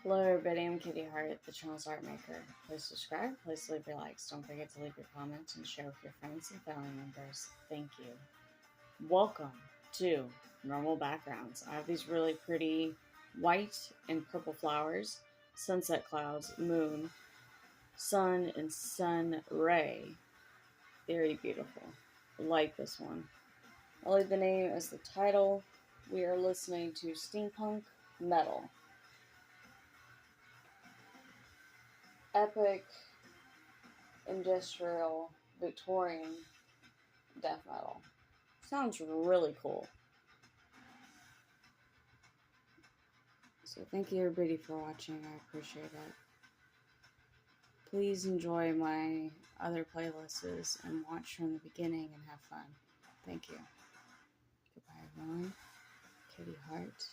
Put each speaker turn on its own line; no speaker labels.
Hello everybody, I'm Kitty Hart, the channel's art maker. Please subscribe, please leave your likes, don't forget to leave your comments and share with your friends and family members. Thank you. Welcome to Normal Backgrounds. I have these really pretty white and purple flowers, sunset clouds, moon, sun, and sun ray. Very beautiful. I like this one. I'll leave the name as the title. We are listening to Steampunk Metal. Epic, industrial, Victorian death metal. Sounds really cool. So thank you everybody for watching. I appreciate it. Please enjoy my other playlists and watch from the beginning and have fun. Thank you. Goodbye everyone. Kitty Hart.